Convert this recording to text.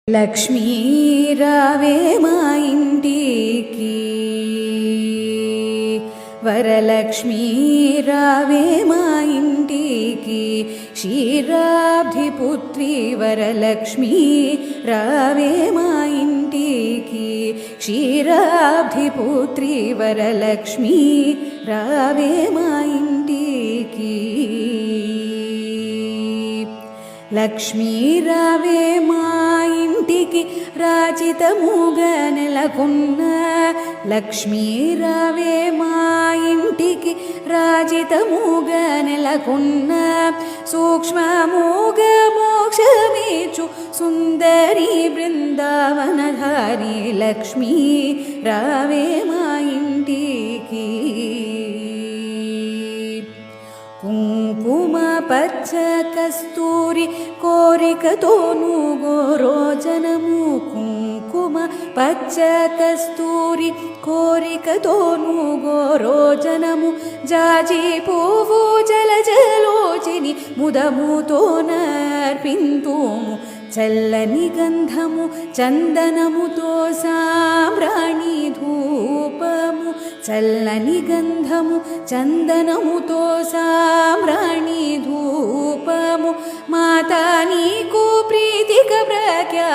లక్ష్మీ రావే మా ఇంటికి, వరలక్ష్మీ రావే మా ఇంటికి, క్షీరాబ్ధి పుత్రి వరలక్ష్మీ రావే మా ఇంటికి, క్షీరాబ్ధి పుత్రి వరలక్ష్మీ రావే మా ఇంటికి. లక్ష్మీ రావే మా ఇంటికి, రాజితముగా నెలకొన్న లక్ష్మీ రావే మా ఇంటికి, రాజితముగా నెలకొన్న సూక్ష్మముగా మోక్షమేచు సుందరి బృందావనధారి లక్ష్మీ రావే మా ఇంటికి. కుంకుమ పచ్చ కస్తూరి కోరికతోను గోరోజనము, కుంకుమ పచ్చ కస్తూరి కోరికతోను గోరోజనము, జాజి పువ్వు జలజలోచిని ముదముతో నర్పింతుము, చల్లని గంధము చందనముతో సాంబ్రాణి ధూపము, చల్లని గంధము చందనముతో సాంబ్రాణి ధూపము, మాతా నీకు ప్రీతిక ప్రఖ్యాతి